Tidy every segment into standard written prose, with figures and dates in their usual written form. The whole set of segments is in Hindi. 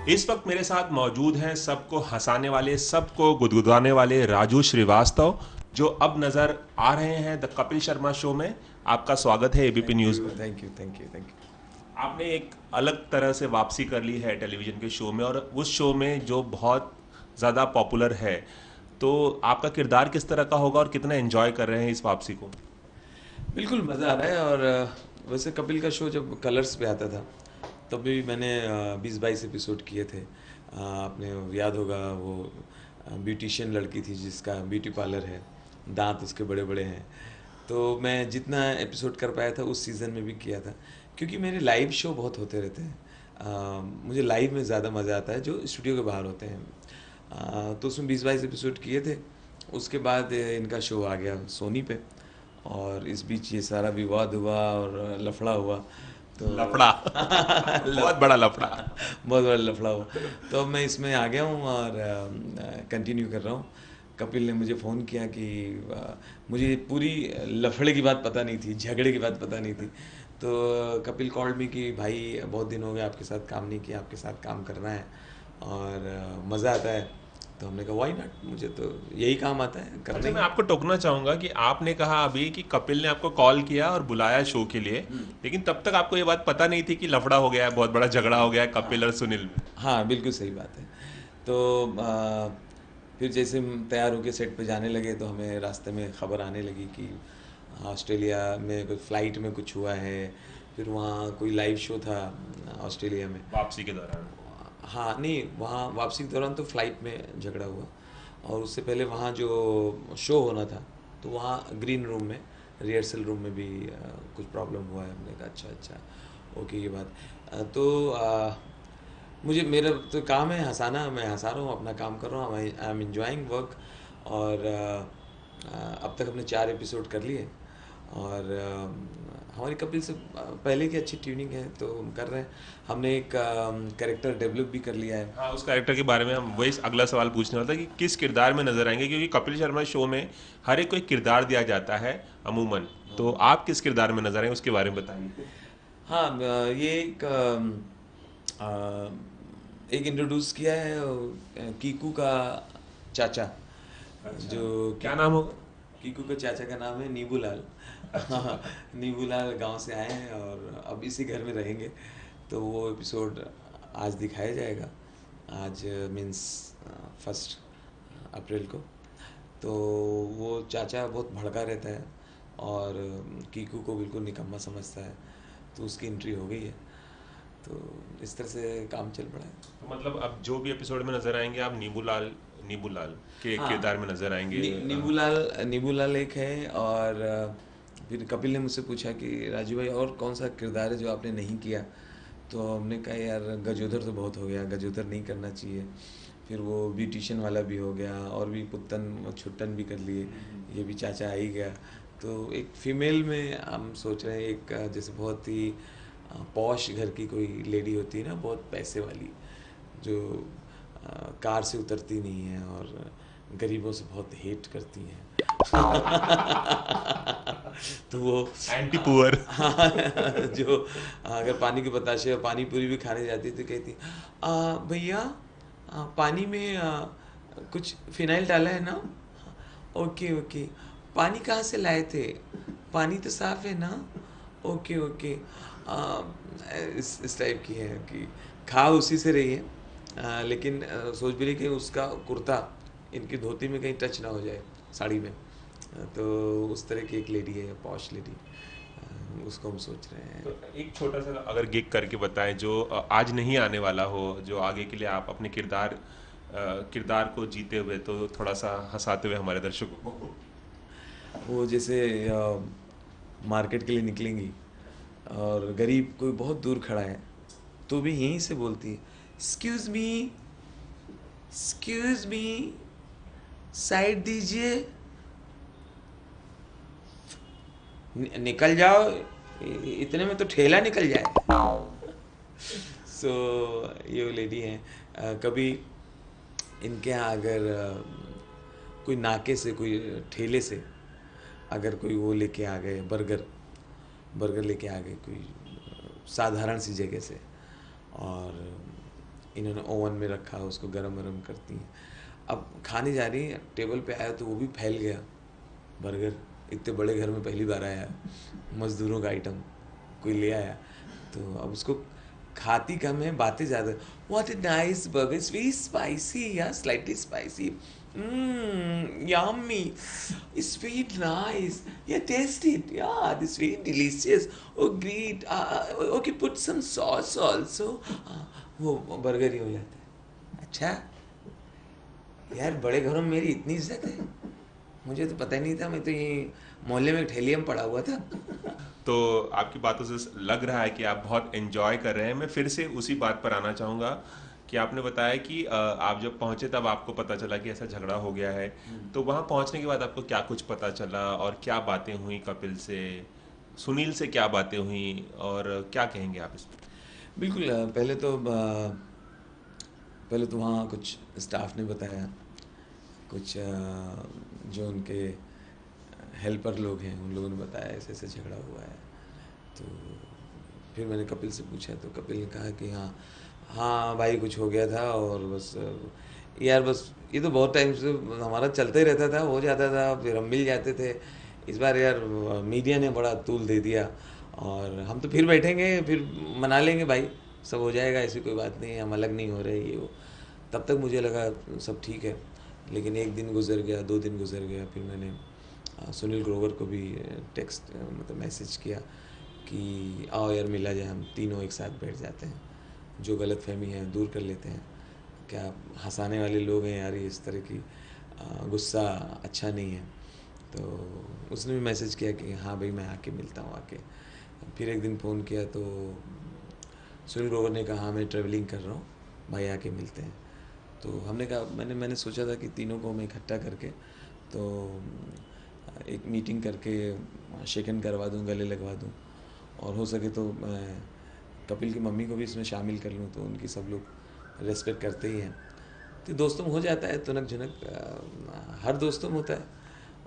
इस वक्त मेरे साथ मौजूद हैं सबको हंसाने वाले, सबको गुदगुदाने वाले राजू श्रीवास्तव, जो अब नजर आ रहे हैं द कपिल शर्मा शो में। आपका स्वागत है एबीपी थैंक न्यूज यू में। Thank you thank you thank you. आपने एक अलग तरह से वापसी कर ली है टेलीविजन के शो में, और उस शो में जो बहुत ज़्यादा पॉपुलर है, तो आपका किरदार किस तरह का होगा और कितना एंजॉय कर रहे हैं इस वापसी को? बिल्कुल मज़ा आ रहा है। और वैसे कपिल का शो जब कलर्स पे आता था तब भी मैंने 20-22 एपिसोड किए थे। आपने याद होगा वो ब्यूटिशियन लड़की थी जिसका ब्यूटी पार्लर है, दांत उसके बड़े बड़े हैं। तो मैं जितना एपिसोड कर पाया था उस सीज़न में भी किया था, क्योंकि मेरे लाइव शो बहुत होते रहते हैं। मुझे लाइव में ज़्यादा मज़ा आता है जो स्टूडियो के बाहर होते हैं। तो उसमें 20-22 एपिसोड किए थे। उसके बाद इनका शो आ गया सोनी पे, और इस बीच ये सारा विवाद हुआ और लफड़ा हुआ। तो लफड़ा बहुत लफ- बड़ा लफड़ा। बहुत बड़ा लफड़ा हुआ। तो अब मैं इसमें आ गया हूँ और कंटिन्यू कर रहा हूँ। कपिल ने मुझे फ़ोन किया कि मुझे पूरी लफड़े की बात पता नहीं थी, झगड़े की बात पता नहीं थी। तो कपिल कॉल्ड मी कि भाई बहुत दिन हो गए आपके साथ काम नहीं किया, आपके साथ काम करना है और मज़ा आता है। तो हमने कहा वाई नॉट, मुझे तो यही काम आता है, करना अच्छा, ही मैं है। आपको टोकना चाहूंगा कि आपने कहा अभी कि कपिल ने आपको कॉल किया और बुलाया शो के लिए, लेकिन तब तक आपको ये बात पता नहीं थी कि लफड़ा हो गया है, बहुत बड़ा झगड़ा हो गया है कपिल और हाँ सुनील में। हाँ, बिल्कुल सही बात है। तो फिर जैसे हम तैयार होके सेट पे जाने लगे तो हमें रास्ते में खबर आने लगी कि ऑस्ट्रेलिया में कोई फ़्लाइट में कुछ हुआ है। फिर वहाँ कोई लाइव शो था ऑस्ट्रेलिया में। वापसी के दौरान। हाँ नहीं, वहाँ वापसी के दौरान तो फ़्लाइट में झगड़ा हुआ, और उससे पहले वहाँ जो शो होना था तो वहाँ ग्रीन रूम में, रिहर्सल रूम में भी कुछ प्रॉब्लम हुआ है। हमने कहा अच्छा अच्छा, ओके ये बात। मुझे मेरा तो काम है हंसाना, मैं हंसा रहा हूँ, अपना काम कर रहा हूँ, आई एम एंजॉइंग वर्क। और अब तक हमने 4 एपिसोड कर लिए। और हमारी कपिल से पहले की अच्छी ट्यूनिंग है तो हम कर रहे हैं। हमने एक कैरेक्टर डेवलप भी कर लिया है। हाँ, उस कैरेक्टर के बारे में हम वही अगला सवाल पूछने वाला था कि किस किरदार में नजर आएंगे, क्योंकि कपिल शर्मा शो में हर एक को एक किरदार दिया जाता है अमूमन। तो आप किस किरदार में नजर आएंगे उसके बारे में बताइए। हाँ, ये एक इंट्रोड्यूस किया है कीकू का चाचा, अच्छा, जो क्या कीकू नाम होगा? कीकू का चाचा का नाम है नीबूलाल। अच्छा। नीबूलाल गांव से आए हैं और अब इसी घर में रहेंगे। तो वो एपिसोड आज दिखाया जाएगा। आज मीन्स 1 अप्रैल को। तो वो चाचा बहुत भड़का रहता है और कीकू को बिल्कुल निकम्मा समझता है। तो उसकी एंट्री हो गई है। तो इस तरह से काम चल पड़ा है। तो मतलब अब जो भी एपिसोड में नजर आएंगे आप नीबूलाल नीबूलाल के हाँ, किरदार में नजर आएंगे। नीबूलाल एक है। और फिर कपिल ने मुझसे पूछा कि राजू भाई और कौन सा किरदार है जो आपने नहीं किया। तो हमने कहा यार गजोदर तो बहुत हो गया, गजोदर नहीं करना चाहिए। फिर वो ब्यूटिशियन वाला भी हो गया और भी पुत्तन छुट्टन भी कर लिए, ये भी चाचा आ ही गया। तो एक फीमेल में हम सोच रहे हैं, एक जैसे बहुत ही पॉश घर की कोई लेडी होती है ना, बहुत पैसे वाली, जो कार से उतरती नहीं है और गरीबों से बहुत हेट करती हैं। तो वो एंटी पुअर। जो अगर पानी के बताशे और पानी पूरी भी खाने जाती तो कहती भैया पानी में कुछ फिनाइल डाला है ना। ओके ओके, पानी कहाँ से लाए थे, पानी तो साफ है ना। Okay okay. इस टाइप की है कि खा उसी से रही है। लेकिन सोच भी रही कि उसका कुर्ता इनकी धोती में कहीं टच ना हो जाए, साड़ी में। तो उस तरह की एक लेडी है, पॉश लेडी, उसको हम सोच रहे हैं। तो एक छोटा सा अगर गिग करके बताएं जो आज नहीं आने वाला हो, जो आगे के लिए आप अपने किरदार को जीते हुए, तो थोड़ा सा हंसाते हुए हमारे दर्शकों को। वो जैसे मार्केट के लिए निकलेंगी और गरीब कोई बहुत दूर खड़ा है तो भी यहीं से बोलती है, एक्सक्यूज मी, साइड दीजिए, निकल जाओ, इतने में तो ठेला निकल जाए। सो ये वो लेडी हैं। कभी इनके यहाँ अगर कोई नाके से, कोई ठेले से अगर कोई वो लेके आ गए, बर्गर बर्गर लेके आ गए कोई साधारण सी जगह से, और इन्होंने ओवन में रखा, उसको गरम गरम करती हैं। अब खाने जा रही हैं, टेबल पे आया तो वो भी फैल गया बर्गर। इतने बड़े घर में पहली बार आया, मज़दूरों का आइटम कोई ले आया, तो अब उसको खाती कम है, बातें ज़्यादा। What a nice burger, it's very spicy, या slightly spicy, yummy, it's very nice, yeah, taste it, yeah, this very delicious, oh great, okay, put some sauce also, वो बर्गर ही हो जाता है। अच्छा यार, बड़े घरों में मेरी इतनी इज्जत है, मुझे तो पता ही नहीं था, मैं तो ये मोहल्ले में ठेलिया में पड़ा हुआ था। तो आपकी बातों से लग रहा है कि आप बहुत एंजॉय कर रहे हैं। मैं फिर से उसी बात पर आना चाहूँगा कि आपने बताया कि आप जब पहुँचे तब आपको पता चला कि ऐसा झगड़ा हो गया है। तो वहाँ पहुँचने के बाद आपको क्या कुछ पता चला और क्या बातें हुई कपिल से, सुनील से क्या बातें हुई, और क्या कहेंगे आप इसमें? बिल्कुल, पहले तो वहाँ कुछ स्टाफ ने बताया, कुछ जो उनके हेल्पर लोग हैं उन लोगों ने बताया ऐसे ऐसे झगड़ा हुआ है। तो फिर मैंने कपिल से पूछा, तो कपिल ने कहा कि हाँ हाँ भाई, कुछ हो गया था, और बस यार, बस ये तो बहुत टाइम से हमारा चलता ही रहता था, हो जाता था, फिर हम मिल जाते थे। इस बार यार मीडिया ने बड़ा तूल दे दिया, और हम तो फिर बैठेंगे, फिर मना लेंगे भाई, सब हो जाएगा, ऐसी कोई बात नहीं है, हम अलग नहीं हो रहे, ये वो। तब तक मुझे लगा सब ठीक है। लेकिन एक दिन गुजर गया, 2 दिन गुजर गया, फिर मैंने सुनील ग्रोवर को भी टेक्स्ट मतलब मैसेज किया कि आओ यार मिला जाए, हम तीनों एक साथ बैठ जाते हैं, जो गलत फहमी है दूर कर लेते हैं। क्या हंसाने वाले लोग हैं यार, ये इस तरह की गुस्सा अच्छा नहीं है। तो उसने भी मैसेज किया कि हाँ भाई, मैं आके मिलता हूँ आके। फिर एक दिन फ़ोन किया तो सुनील ग्रोवर ने कहा हाँ मैं ट्रैवलिंग कर रहा हूँ भाई, आके मिलते हैं। तो हमने कहा, मैंने सोचा था कि तीनों को मैं इकट्ठा करके तो एक मीटिंग करके शेक हैंड करवा दूँ, गले लगवा दूँ, और हो सके तो मैं कपिल की मम्मी को भी इसमें शामिल कर लूँ, तो उनकी सब लोग रेस्पेक्ट करते ही हैं। तो दोस्तों में हो जाता है तुनक झुनक, हर दोस्तों में होता है,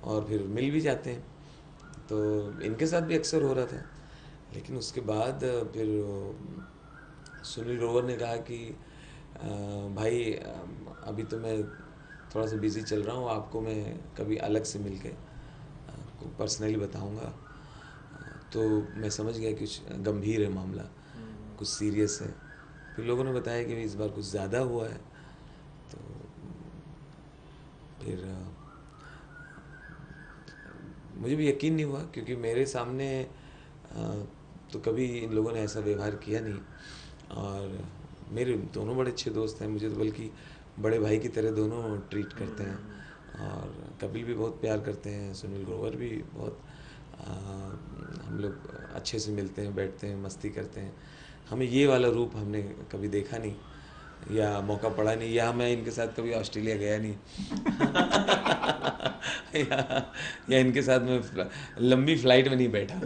और फिर मिल भी जाते हैं। तो इनके साथ भी अक्सर हो रहा था। लेकिन उसके बाद फिर सुनील ग्रोवर ने कहा कि भाई अभी तो मैं थोड़ा सा बिज़ी चल रहा हूँ, आपको मैं कभी अलग से मिल के आपको पर्सनली बताऊँगा। तो मैं समझ गया कि कुछ गंभीर है मामला, कुछ सीरियस है। फिर लोगों ने बताया कि इस बार कुछ ज़्यादा हुआ है। तो फिर मुझे भी यकीन नहीं हुआ, क्योंकि मेरे सामने तो कभी इन लोगों ने ऐसा व्यवहार किया नहीं, और मेरे दोनों बड़े अच्छे दोस्त हैं, मुझे तो बल्कि बड़े भाई की तरह दोनों ट्रीट करते हैं। और कपिल भी बहुत प्यार करते हैं, सुनील ग्रोवर भी बहुत, हम लोग अच्छे से मिलते हैं, बैठते हैं, मस्ती करते हैं। हमें ये वाला रूप हमने कभी देखा नहीं, या मौका पड़ा नहीं, या मैं इनके साथ कभी ऑस्ट्रेलिया गया नहीं। या इनके साथ मैं लंबी फ्लाइट में नहीं बैठा।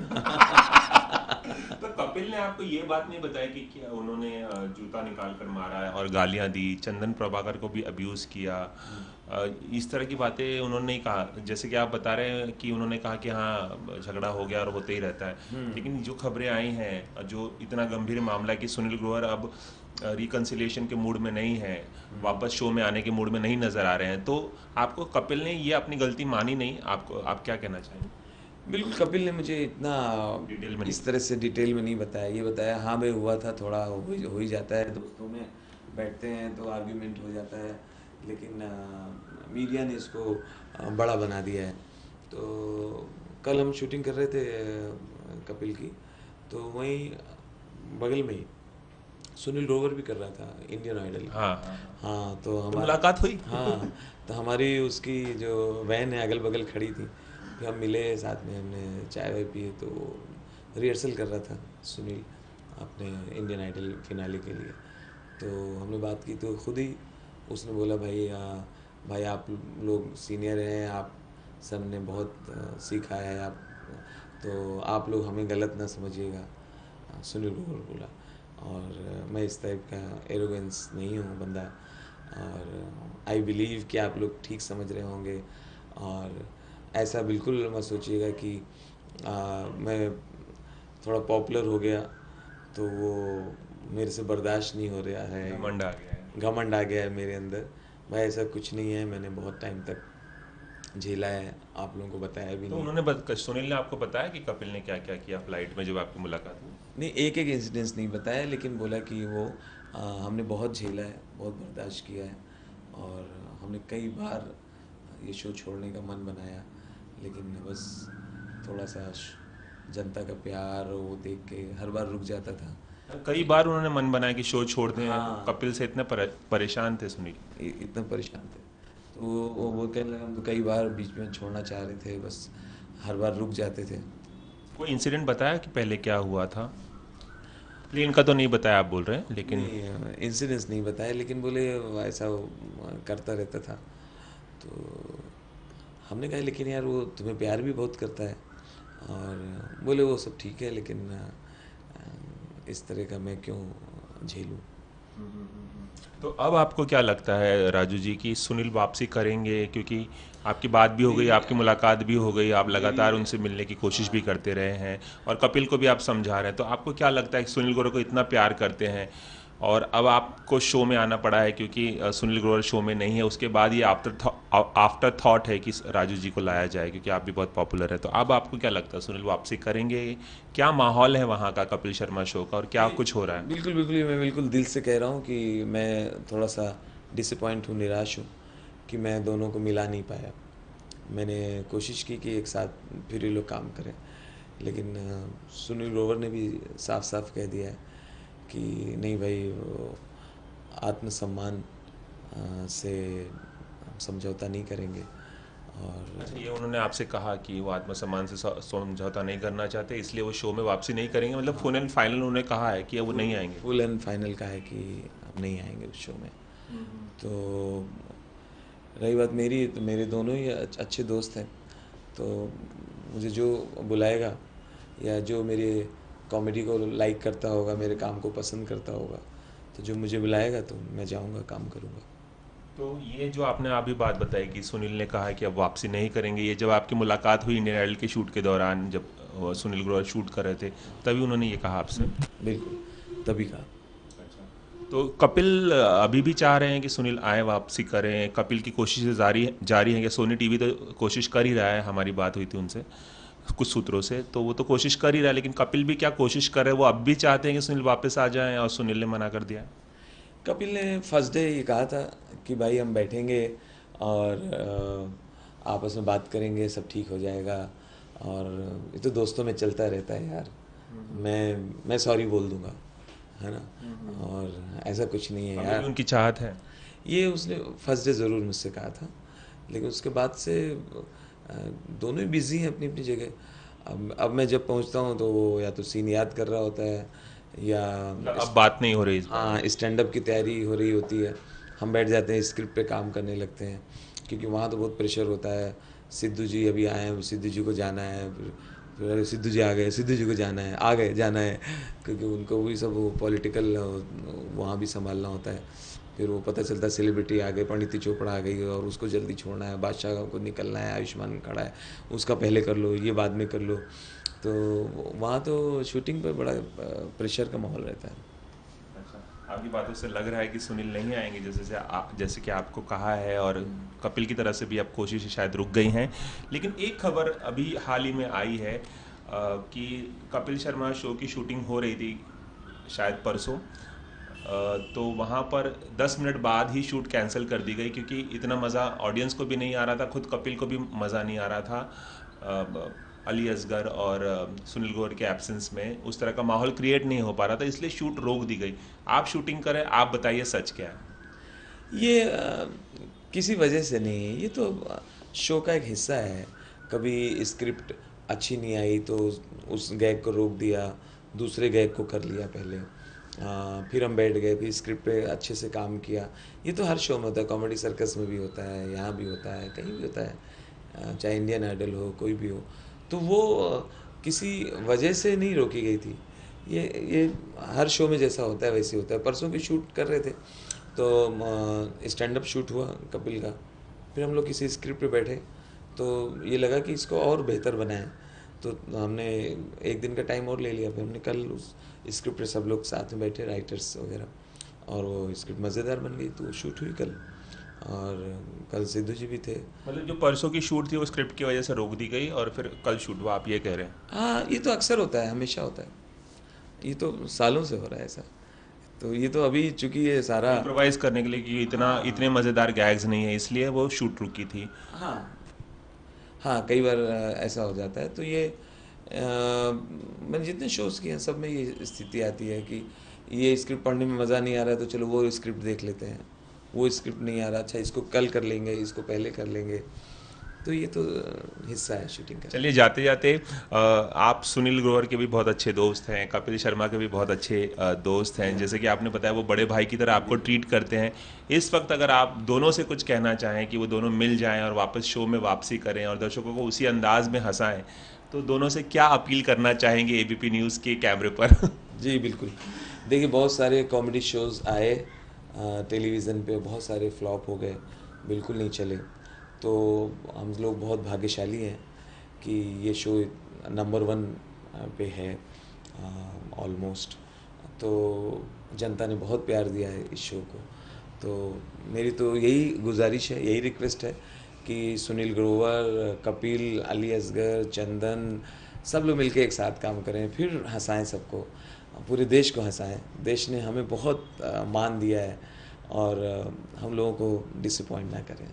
तो कपिल ने आपको ये बात नहीं बताया कि क्या उन्होंने जूता निकाल कर मारा है और गालियां दी, चंदन प्रभाकर को भी अब्यूज किया, इस तरह की बातें उन्होंने नहीं कहा? जैसे कि आप बता रहे हैं कि उन्होंने कहा कि हाँ झगड़ा हो गया और होते ही रहता है, लेकिन जो खबरें आई हैं, जो इतना गंभीर मामला है कि सुनील ग्रोवर अब रिकन्सिलिएशन के मूड में नहीं है, वापस शो में आने के मूड में नहीं नजर आ रहे हैं, तो आपको कपिल ने ये अपनी गलती मानी नहीं, आपको आप क्या कहना चाहेंगे? बिल्कुल, कपिल ने मुझे इतना डिटेल में नहीं इस तरह से डिटेल में नहीं बताया। ये बताया हाँ भाई हुआ था, थोड़ा हो ही जाता है, दोस्तों में बैठते हैं तो आर्ग्यूमेंट हो जाता है, लेकिन मीडिया ने इसको बड़ा बना दिया है। तो कल हम शूटिंग कर रहे थे कपिल की, तो वहीं बगल में ही सुनील ग्रोवर भी कर रहा था इंडियन आइडल। हाँ, हाँ, तो तो हमारा मुलाकात हुई। हाँ, तो हमारी उसकी जो वैन है अगल बगल खड़ी थी, फिर हम मिले साथ में, हमने चाय वाय पिए। तो रिहर्सल कर रहा था सुनील अपने इंडियन आइडल फिनाले के लिए। तो हमने बात की, तो खुद ही उसने बोला भाई भाई आप लोग सीनियर हैं, आप सब ने बहुत सीखा है, आप तो आप लोग हमें गलत ना समझिएगा, सुनील ग्रोवर बोला। और मैं इस टाइप का एरोगेंस नहीं हूँ बंदा, और आई बिलीव कि आप लोग ठीक समझ रहे होंगे। और ऐसा बिल्कुल मत सोचिएगा कि मैं थोड़ा पॉपुलर हो गया तो वो मेरे से बर्दाश्त नहीं हो रहा है। घमंड आ गया है। घमंड आ गया है मेरे अंदर। भाई ऐसा कुछ नहीं है, मैंने बहुत टाइम तक झेला है, आप लोगों को बताया भी तो नहीं। सुनील ने आपको बताया कि कपिल ने क्या क्या किया फ्लाइट में जब आपकी मुलाकात हुई? नहीं, एक एक इंसिडेंस नहीं बताया, लेकिन बोला कि वो हमने बहुत झेला है, बहुत बर्दाश्त किया है, और हमने कई बार ये शो छोड़ने का मन बनाया, लेकिन बस थोड़ा सा जनता का प्यार वो देख के हर बार रुक जाता था कई कि बार उन्होंने मन बनाया कि शो छोड़ दें, हाँ, कपिल से इतने परेशान थे सुनील। इतना परेशान थे। तो वो कहने लगा हम तो कई बार बीच में छोड़ना चाह रहे थे, बस हर बार रुक जाते थे। कोई इंसिडेंट बताया कि पहले क्या हुआ था? प्लेन का तो नहीं बताया आप बोल रहे हैं, लेकिन नहीं, इंसिडेंस नहीं बताया, लेकिन बोले ऐसा वो करता रहता था। तो हमने कहा लेकिन यार वो तुम्हें प्यार भी बहुत करता है, और बोले वो सब ठीक है, लेकिन इस तरह का मैं क्यों झेलूं। तो अब आपको क्या लगता है राजू जी कि सुनील वापसी करेंगे? क्योंकि आपकी बात भी हो गई, मेरी आपकी मुलाकात भी हो गई, आप मेरी लगातार उनसे मिलने की कोशिश भी करते रहे हैं और कपिल को भी आप समझा रहे हैं, तो आपको क्या लगता है कि सुनील ग्रोवर को इतना प्यार करते हैं और अब आपको शो में आना पड़ा है क्योंकि सुनील ग्रोवर शो में नहीं है, उसके बाद ये आफ्टर थॉट है कि राजू जी को लाया जाए क्योंकि आप भी बहुत पॉपुलर है, तो अब आपको क्या लगता है सुनील वापसी करेंगे? क्या माहौल है वहाँ का कपिल शर्मा शो का और क्या कुछ हो रहा है? बिल्कुल बिल्कुल, ये मैं बिल्कुल दिल से कह रहा हूँ कि मैं थोड़ा सा डिसअपॉइंट हूँ, निराश हूँ कि मैं दोनों को मिला नहीं पाया। मैंने कोशिश की कि एक साथ फिर ये लोग काम करें, लेकिन सुनील ग्रोवर ने भी साफ साफ कह दिया है कि नहीं भाई, वो आत्मसम्मान से हम समझौता नहीं करेंगे। और अच्छा, ये उन्होंने आपसे कहा कि वो आत्मसम्मान से समझौता नहीं करना चाहते इसलिए वो शो में वापसी नहीं करेंगे, मतलब फुल एंड फाइनल उन्होंने कहा है कि वो नहीं आएंगे? फुल एंड फाइनल का है कि हम नहीं आएंगे उस शो में। तो रही बात मेरी, तो मेरे दोनों ही अच्छे दोस्त हैं, तो मुझे जो बुलाएगा या जो मेरे कॉमेडी को लाइक करता होगा, मेरे काम को पसंद करता होगा, तो जो मुझे बुलाएगा तो मैं जाऊंगा, काम करूंगा। तो ये जो आपने अभी बात बताई कि सुनील ने कहा है कि अब वापसी नहीं करेंगे, ये जब आपकी मुलाकात हुई इंडियन आइडल के शूट के दौरान जब सुनील ग्रोवर शूट कर रहे थे तभी उन्होंने ये कहा आपसे? बिल्कुल, तभी कहा। तो कपिल अभी भी चाह रहे हैं कि सुनील आए वापसी करें? कपिल की कोशिशें जारी जारी हैं कि सोनी टीवी तो कोशिश कर ही रहा है, हमारी बात हुई थी उनसे कुछ सूत्रों से, तो वो तो कोशिश कर ही रहा है, लेकिन कपिल भी क्या कोशिश कर रहे हैं? वो अब भी चाहते हैं कि सुनील वापस आ जाएं और सुनील ने मना कर दिया है? कपिल ने फर्स्ट डे ये कहा था कि भाई हम बैठेंगे और आपस में बात करेंगे, सब ठीक हो जाएगा, और ये तो दोस्तों में चलता रहता है यार, मैं सॉरी बोल दूंगा, है ना, और ऐसा कुछ नहीं है अभी भी यार। उनकी चाहत है? ये उसने फर्स्ट डे ज़रूर मुझसे कहा था, लेकिन उसके बाद से दोनों ही बिज़ी हैं अपनी अपनी जगह। अब मैं जब पहुंचता हूं तो वो या तो सीन याद कर रहा होता है, या मतलब अब बात नहीं हो रही इस बारे में? हाँ, स्टैंड अप की तैयारी हो रही होती है। हम बैठ जाते हैं, स्क्रिप्ट पे काम करने लगते हैं, क्योंकि वहाँ तो बहुत प्रेशर होता है। सिद्धू जी अभी आए हैं, सिद्धू जी को जाना है, फिर अरे सिद्धू जी आ गए, सिद्धू जी को जाना है, आ गए, जाना है, क्योंकि उनको भी सब वो पॉलिटिकल वहाँ भी संभालना होता है। फिर वो पता चलता है सेलिब्रिटी आ गए, परिणीति चोपड़ा आ गई और उसको जल्दी छोड़ना है, बादशाह को निकलना है, आयुष्मान खड़ा है, उसका पहले कर लो, ये बाद में कर लो। तो वहाँ तो शूटिंग पर बड़ा प्रेशर का माहौल रहता है। अच्छा, आपकी बातों से लग रहा है कि सुनील नहीं आएंगे जैसे कि आपको कहा है, और कपिल की तरफ से भी अब कोशिशें शायद रुक गई हैं, लेकिन एक खबर अभी हाल ही में आई है कि कपिल शर्मा शो की शूटिंग हो रही थी शायद परसों, तो वहाँ पर 10 मिनट बाद ही शूट कैंसिल कर दी गई क्योंकि इतना मज़ा ऑडियंस को भी नहीं आ रहा था, खुद कपिल को भी मज़ा नहीं आ रहा था अली असगर और सुनील ग्रोवर के एब्सेंस में उस तरह का माहौल क्रिएट नहीं हो पा रहा था, इसलिए शूट रोक दी गई। आप शूटिंग करें, आप बताइए सच क्या है? ये किसी वजह से नहीं है, ये तो शो का एक हिस्सा है। कभी स्क्रिप्ट अच्छी नहीं आई तो उस गैग को रोक दिया, दूसरे गैग को कर लिया पहले, फिर हम बैठ गए, फिर स्क्रिप्ट पे अच्छे से काम किया। ये तो हर शो में होता है, कॉमेडी सर्कस में भी होता है, यहाँ भी होता है, कहीं भी होता है, चाहे इंडियन आइडल हो, कोई भी हो। तो वो किसी वजह से नहीं रोकी गई थी। ये हर शो में जैसा होता है वैसे होता है। परसों की शूट कर रहे थे तो स्टैंड अप शूट हुआ कपिल का, फिर हम लोग किसी स्क्रिप्ट पे बैठे तो ये लगा कि इसको और बेहतर बनाएं, तो हमने एक दिन का टाइम और ले लिया। फिर हमने कल उस स्क्रिप्ट पे सब लोग साथ में बैठे, राइटर्स वगैरह, और वो स्क्रिप्ट मज़ेदार बन गई, तो वो शूट हुई कल। और कल सिद्धू जी भी थे। मतलब जो परसों की शूट थी वो स्क्रिप्ट की वजह से रोक दी गई और फिर कल शूट हुआ, आप ये कह रहे हैं? हाँ, ये तो अक्सर होता है, हमेशा होता है, ये तो सालों से हो रहा है ऐसा। तो ये तो अभी चूंकि ये सारा, इम्प्रोवाइज करने के लिए कि इतने मज़ेदार गैग्स नहीं है, इसलिए वो शूट रुकी थी। हाँ हाँ, कई बार ऐसा हो जाता है। तो ये मैंने जितने शोज़ किए हैं सब में ये स्थिति आती है कि ये स्क्रिप्ट पढ़ने में मज़ा नहीं आ रहा है, तो चलो वो स्क्रिप्ट देख लेते हैं। वो स्क्रिप्ट नहीं आ रहा, अच्छा इसको कल कर लेंगे, इसको पहले कर लेंगे। तो ये तो हिस्सा है शूटिंग का। चलिए जाते जाते, आप सुनील ग्रोवर के भी बहुत अच्छे दोस्त हैं, कपिल शर्मा के भी बहुत अच्छे दोस्त हैं, जैसे कि आपने बताया वो बड़े भाई की तरह आपको ट्रीट करते हैं। इस वक्त अगर आप दोनों से कुछ कहना चाहें कि वो दोनों मिल जाएं और वापस शो में वापसी करें और दर्शकों को उसी अंदाज में हंसाएं, तो दोनों से क्या अपील करना चाहेंगे एबीपी न्यूज़ के कैमरे पर? जी बिल्कुल। देखिए, बहुत सारे कॉमेडी शोज़ आए टेलीविज़न पे, बहुत सारे फ्लॉप हो गए, बिल्कुल नहीं चले। तो हम लोग बहुत भाग्यशाली हैं कि ये शो नंबर 1 पे है ऑलमोस्ट। तो जनता ने बहुत प्यार दिया है इस शो को। तो मेरी तो यही गुजारिश है, यही रिक्वेस्ट है कि सुनील ग्रोवर, कपिल, अली असगर, चंदन, सब लोग मिलके एक साथ काम करें, फिर हंसाएं सबको, पूरे देश को हंसाएं। देश ने हमें बहुत मान दिया है, और हम लोगों को डिसअपॉइंट ना करें।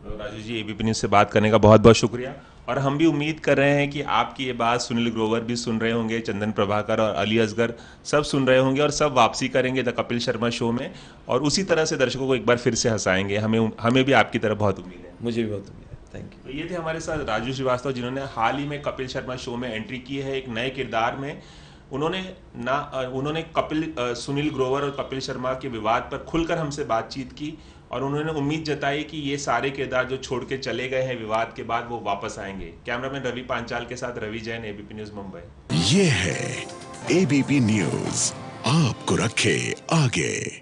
राजू जी, एबीपी न्यूज़ से बात करने का बहुत बहुत शुक्रिया। और हम भी उम्मीद कर रहे हैं कि आपकी ये बात सुनील ग्रोवर भी सुन रहे होंगे, चंदन प्रभाकर और अली असगर सब सुन रहे होंगे और सब वापसी करेंगे द कपिल शर्मा शो में और उसी तरह से दर्शकों को एक बार फिर से हंसाएंगे। हमें हमें भी आपकी तरह बहुत उम्मीद है। मुझे भी बहुत उम्मीद है। Thank you. तो ये थे हमारे साथ राजू श्रीवास्तव, जिन्होंने हाल ही में कपिल शर्मा शो में एंट्री की है एक नए किरदार में। उन्होंने सुनील ग्रोवर और कपिल शर्मा के विवाद पर खुलकर हमसे बातचीत की और उन्होंने उम्मीद जताई कि ये सारे किरदार जो छोड़ के चले गए हैं विवाद के बाद वो वापस आएंगे। कैमरामैन रवि पांचाल के साथ रवि जैन, एबीपी न्यूज़ मुंबई। ये है एबीपी न्यूज़, आपको रखे आगे।